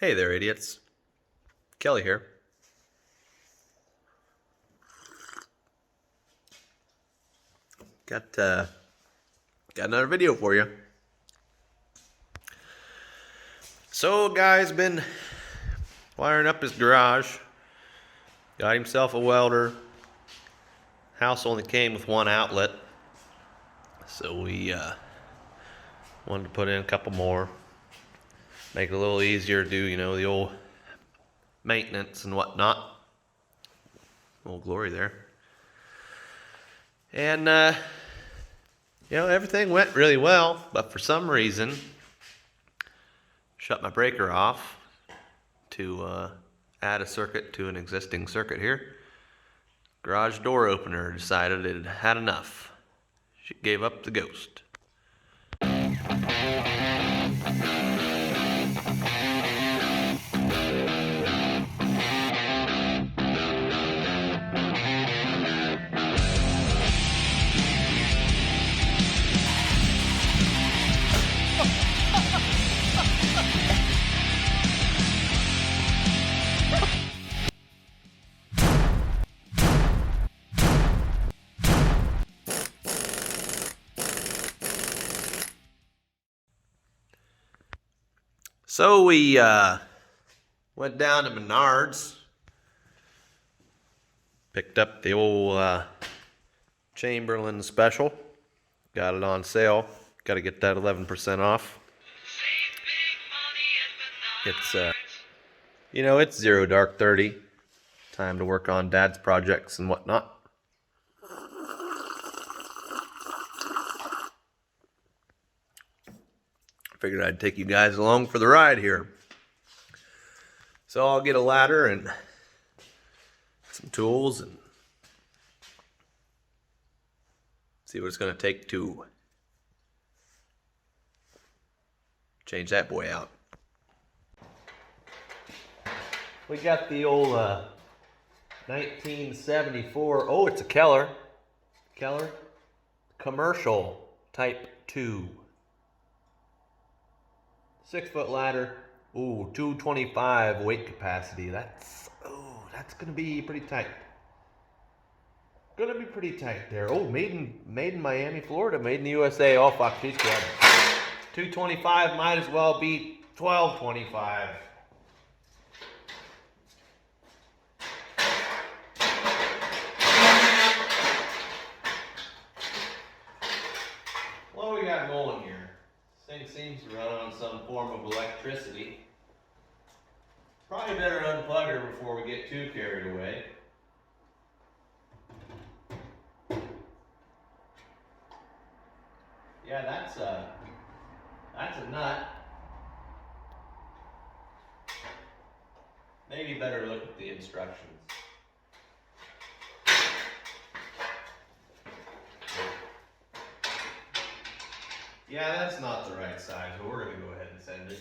Hey there, idiots. Kelly here. Got another video for you. So, guy's been wiring up his garage. Got himself a welder. House only came with one outlet, so we wanted to put in a couple more. Make it a little easier to do, the old maintenance and whatnot. Old glory there. And everything went really well, but for some reason, shut my breaker off to add a circuit to an existing circuit here. Garage door opener decided it had enough. She gave up the ghost. So we went down to Menards, picked up the old Chamberlain special, got it on sale. Got to get that 11% off. It's it's 0 dark 30. Time to work on Dad's projects and whatnot. Figured I'd take you guys along for the ride here. So I'll get a ladder and some tools and see what it's going to take to change that boy out. We got the old 1974, oh, it's a Keller commercial type 2. 6-foot ladder. Ooh, 225 weight capacity. That's gonna be pretty tight. Gonna be pretty tight there. Oh, made in Miami, Florida. Made in the USA. Oh fuck, she's good. 225 might as well be 1225. What do we got going here? This thing seems to run on some form of electricity. Probably better unplug her before we get too carried away. Yeah, that's a nut. Maybe better look at the instructions. Yeah, that's not the right size, but we're going to go ahead and send it.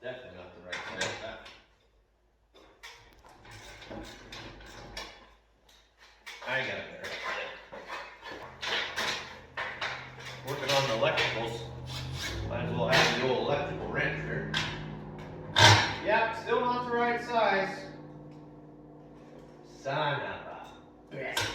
Definitely not the right size. I got it there. Working on the electricals. Might as well have the old electrical wrench here. Yep, still not the right size. Son of a bitch.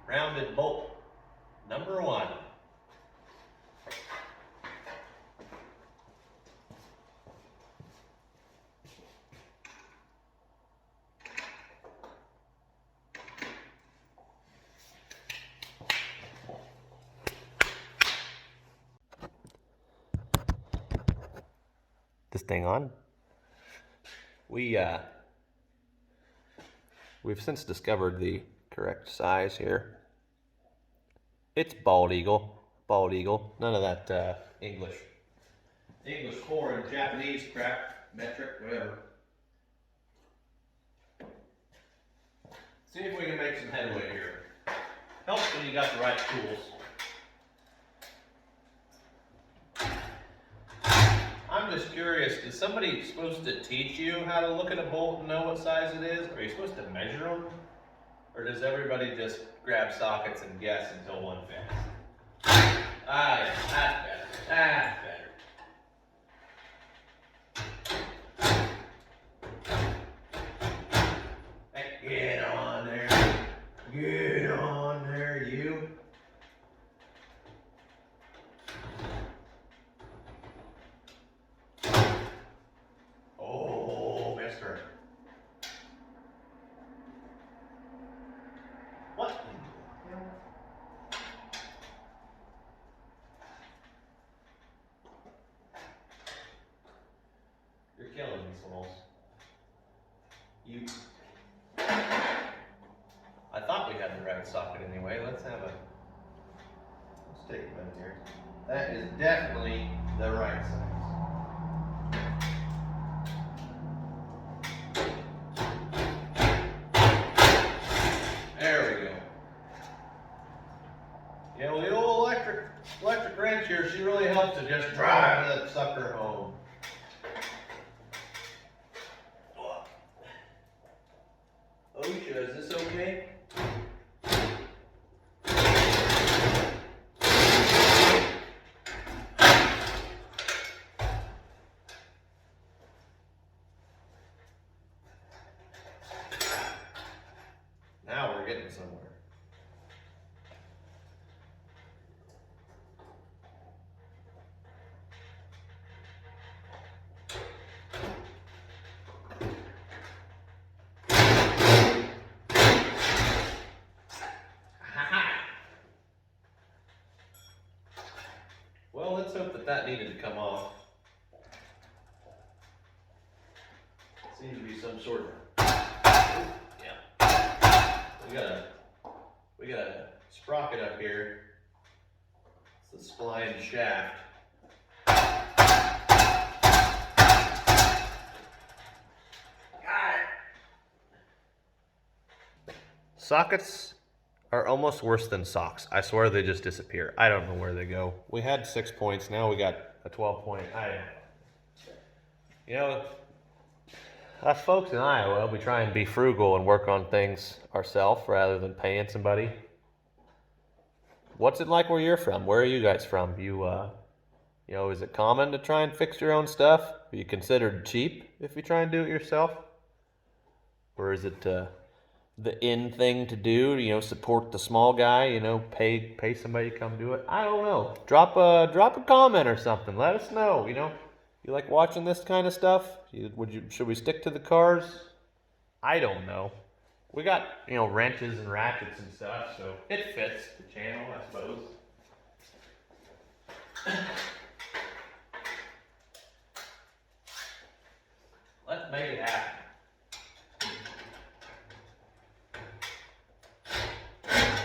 Rounded bolt number 1. this thing on. We've since discovered the correct size here. It's bald eagle, none of that English core and Japanese crap, metric, whatever. See if we can make some headway here. Helps when you got the right tools. I'm just curious, is somebody supposed to teach you how to look at a bolt and know what size it is? Are you supposed to measure them? Or does everybody just grab sockets and guess until one fits? Ah, yeah, that's better. That's better. Hey, get on there. Get on there, you. Oh, mister. What? You're killing me, Souls. You. I thought we had the right socket anyway. Let's take a minute here. That is definitely the right size. There we go. Yeah, well, the old electric wrench here, she really helps to just drive that sucker home. Osha, is this okay? Now we're getting somewhere. Well, let's hope that needed to come off. Seems to be some sort of, yeah. We got a sprocket up here. It's the spline shaft. Got it. Sockets are almost worse than socks. I swear they just disappear. I don't know where they go. We had 6 points, now we got a 12 point. You know, us folks in Iowa, we try and be frugal and work on things ourselves rather than paying somebody. What's it like where you're from? Where are you guys from? You know, is it common to try and fix your own stuff? Are you considered cheap if you try and do it yourself? Or is it the in thing to do, you know, support the small guy, you know, pay somebody to come do it? I don't know. Drop a comment or something. Let us know, you know. You like watching this kind of stuff? Should we stick to the cars? I don't know. We got, you know, wrenches and ratchets and stuff, so it fits the channel, I suppose. Let's make it happen.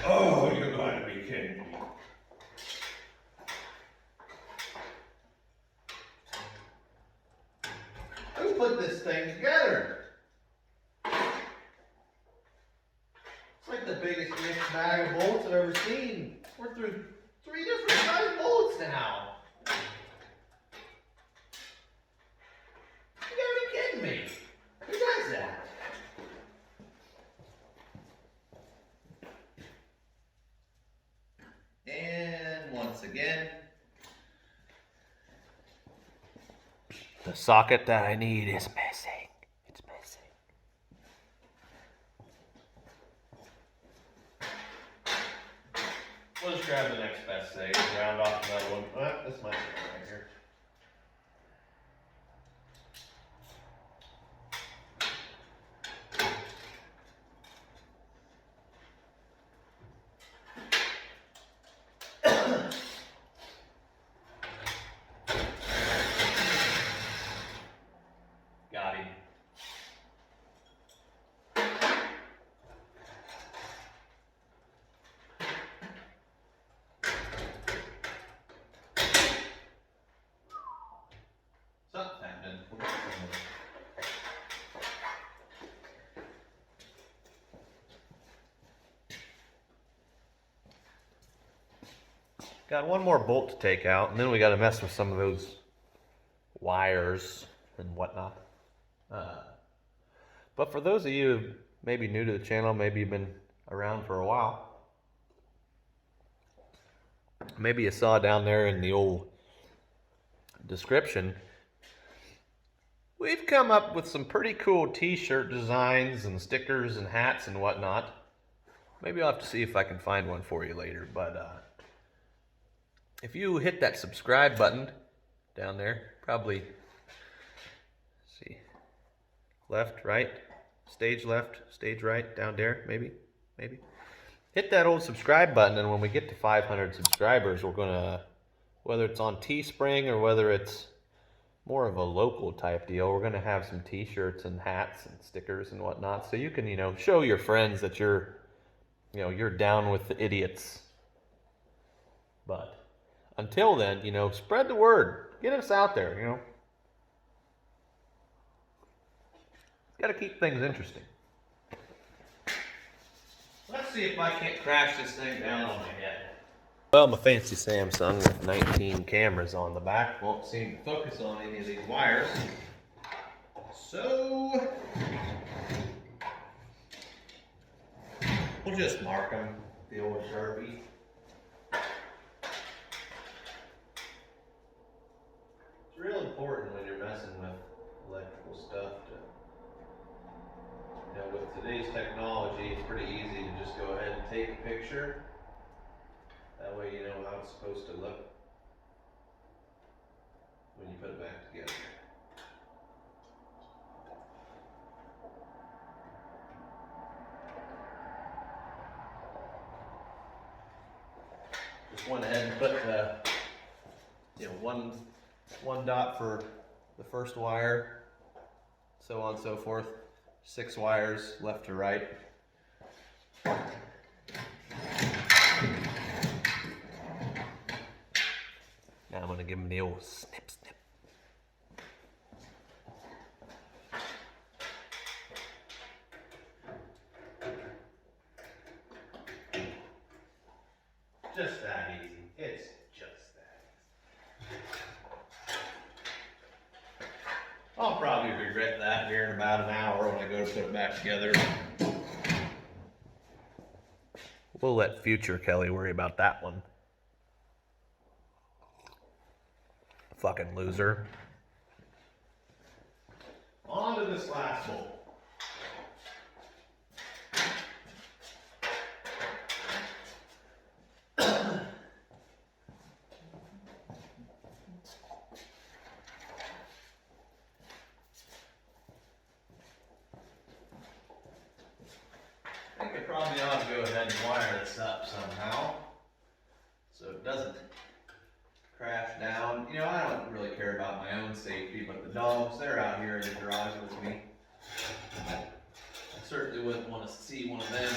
Oh, you're going to be kidding me. Who put this thing together? It's like the biggest mixed bag of bolts I've ever seen. We're through 3 different size bolts now. You gotta be kidding me. Who does that? And once again, the socket that I need is missing. It's missing. We'll just grab the next best thing, round off another one. This might be right here. Got one more bolt to take out, and then we got to mess with some of those wires and whatnot. But for those of you who may be new to the channel, maybe you've been around for a while, maybe you saw down there in the old description, we've come up with some pretty cool t-shirt designs and stickers and hats and whatnot. Maybe I'll have to see if I can find one for you later, but if you hit that subscribe button down there, probably, see, left, right, stage left, stage right, down there, maybe. Hit that old subscribe button, and when we get to 500 subscribers, we're gonna, whether it's on Teespring or whether it's more of a local type deal, we're gonna have some t-shirts and hats and stickers and whatnot, so you can, show your friends that you're down with the idiots. But until then, spread the word. Get us out there, Got to keep things interesting. Let's see if I can't crash this thing down on my head. Well, my fancy Samsung with 19 cameras on the back won't seem to focus on any of these wires. So we'll just mark them with the old Sharpie. It's real important when you're messing with electrical stuff to, with today's technology, it's pretty easy to just go ahead and take a picture. That way you know how it's supposed to look when you put it back together. Just went ahead and put one dot for the first wire, so on and so forth. 6 wires left to right. Now I'm going to give them the old snip, snip. Just that easy. It's just that easy. I'll probably regret that here in about an hour when I go to put it back together. We'll let future Kelly worry about that one. Fucking loser. On to this last bolt. I think I probably ought to go ahead and wire this up somehow so it doesn't crash down. I don't really care about my own safety, but the dogs, they're out here in the garage with me. I certainly wouldn't want to see one of them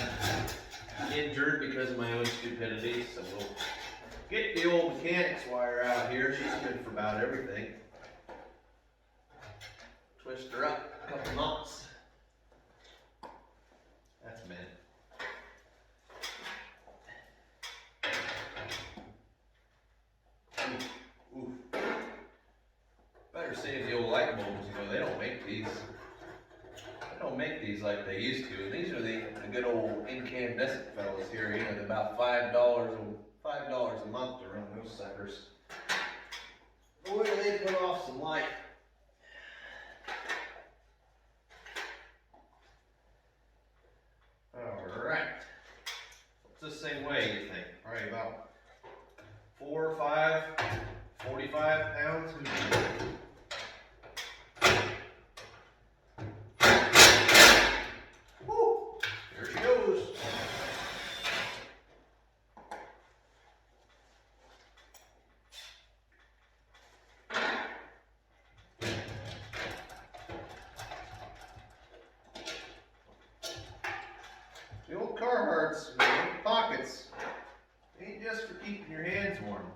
injured because of my own stupidity, so we'll get the old mechanics wire out here. She's good for about everything. Twist her up a couple knots. That's a minute. Ooh. Better save the old light bulbs. They don't make these. They don't make these like they used to. And these are the good old incandescent fellas here. They're about $5 a month to run those suckers. Boy, do they put off some light. Alright. What's this thing weigh, you think? Probably about 4 or 5, 45 pounds? Woo! There she goes. The old Carhartts, pockets, ain't just for keeping your hands warm.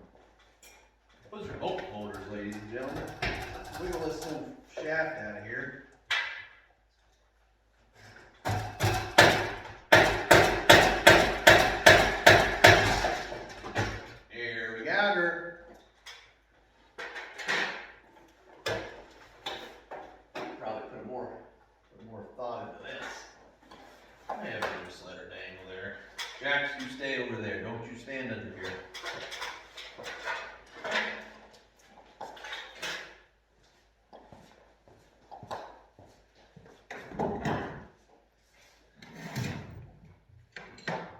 Those are bolt holders, ladies and gentlemen. Let's wiggle this little shaft out of here. There we go. Max, you stay over there. Don't you stand under here.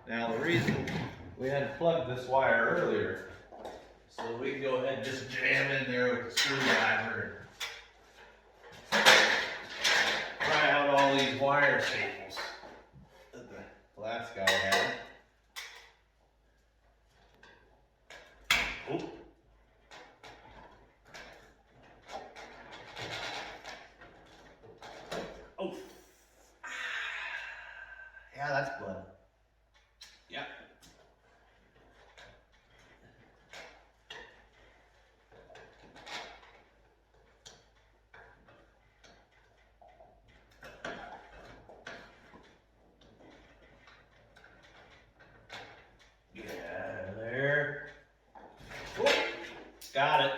Now the reason we had plugged this wire earlier, so we can go ahead and just jam in there with the screwdriver and try out all these wire staples that the last guy had. Oh. Oh. Yeah, that's blood. Yep. Get out of there. Oh, got it.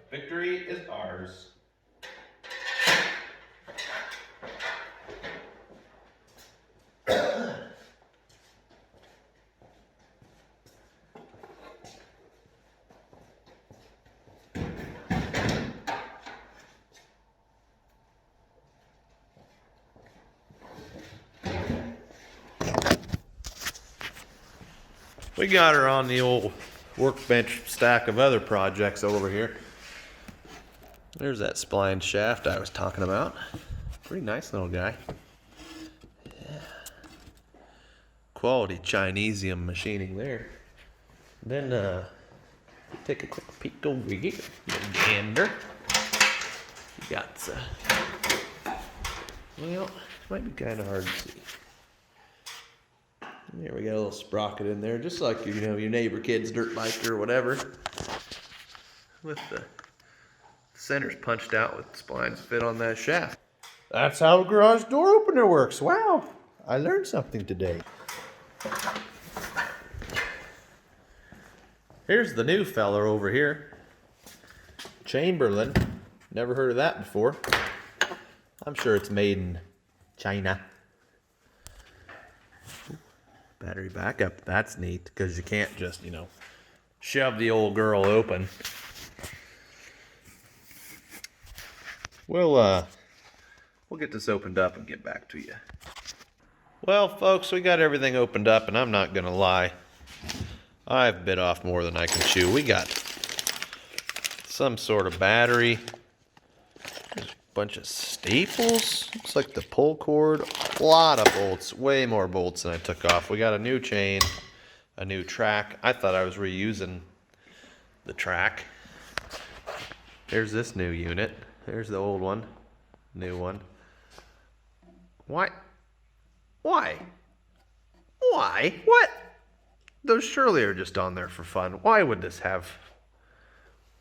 Victory is ours. We got her on the old workbench stack of other projects over here. There's that spline shaft I was talking about. Pretty nice little guy. Yeah. Quality Chinesium machining there. Then take a quick peek over here. Little gander. You got well, it might be kind of hard to see. There we got a little sprocket in there, just like, you know, your neighbor kid's dirt bike or whatever. With the centers punched out with splines fit on that shaft. That's how a garage door opener works. Wow, I learned something today. Here's the new fella over here. Chamberlain. Never heard of that before. I'm sure it's made in China. Battery backup, that's neat, because you can't just, you know, shove the old girl open. We'll get this opened up and get back to you. Well, folks, we got everything opened up, and I'm not gonna lie, I've bit off more than I can chew. We got some sort of battery, a bunch of staples, looks like the pull cord, a lot of bolts, way more bolts than I took off. We got a new chain, a new track. I thought I was reusing the track. There's this new unit. There's the old one, new one. Why? Why? Why? What? Those surely are just on there for fun. Why would this have,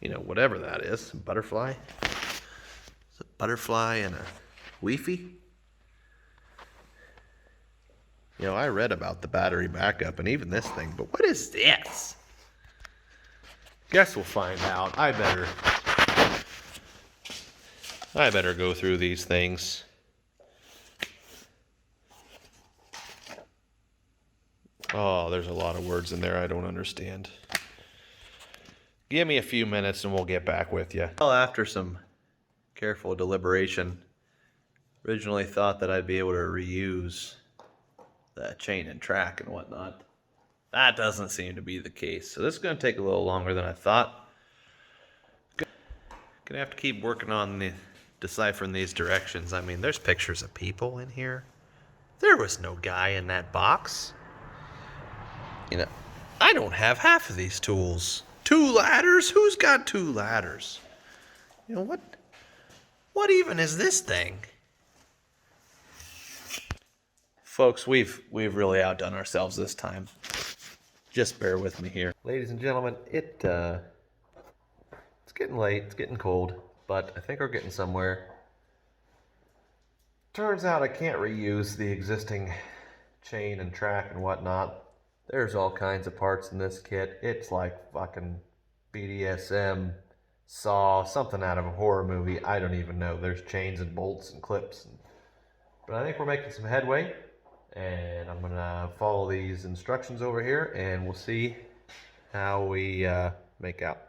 you know, whatever that is, a butterfly? It's a butterfly and a Wi-Fi. You know, I read about the battery backup and even this thing, but what is this? Guess we'll find out. I better go through these things. Oh, there's a lot of words in there I don't understand. Give me a few minutes and we'll get back with you. Well, after some careful deliberation, originally thought that I'd be able to reuse the chain and track and whatnot. That doesn't seem to be the case. So this is going to take a little longer than I thought. Gonna have to keep working on deciphering these directions. I mean, there's pictures of people in here. There was no guy in that box. You know, I don't have half of these tools. 2 ladders? Who's got 2 ladders? You know, what even is this thing? Folks, we've really outdone ourselves this time. Just bear with me here. Ladies and gentlemen, it's getting late, it's getting cold, but I think we're getting somewhere. Turns out I can't reuse the existing chain and track and whatnot. There's all kinds of parts in this kit. It's like fucking BDSM, Saw, something out of a horror movie. I don't even know. There's chains and bolts and clips and But I think we're making some headway, and I'm gonna follow these instructions over here, and we'll see how we make out.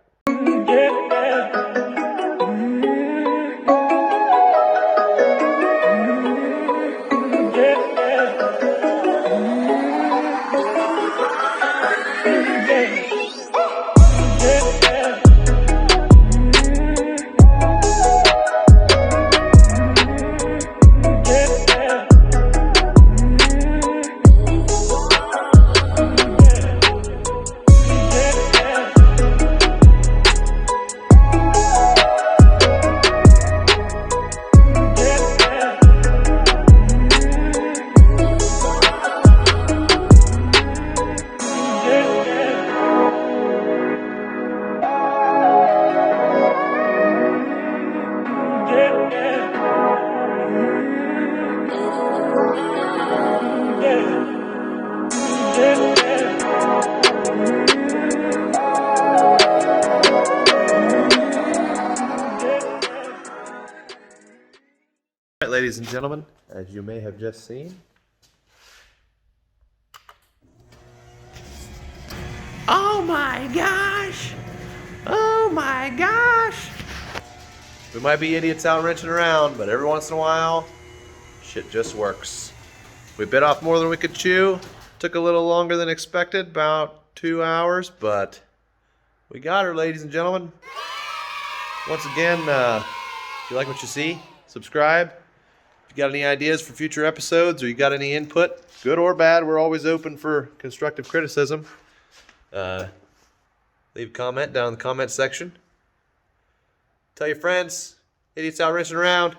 All right, ladies and gentlemen, as you may have just seen. Oh my gosh! Oh my gosh! We might be idiots out wrenching around, but every once in a while, shit just works. We bit off more than we could chew. Took a little longer than expected, about 2 hours, but we got her, ladies and gentlemen. Once again, if you like what you see, subscribe. If you got any ideas for future episodes or you got any input, good or bad, we're always open for constructive criticism. Leave a comment down in the comment section. Tell your friends, idiots out wrenching around.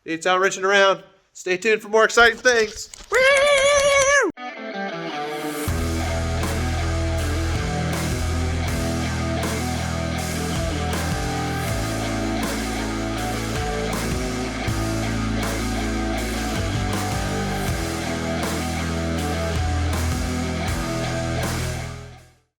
Idiots out wrenching around. Stay tuned for more exciting things.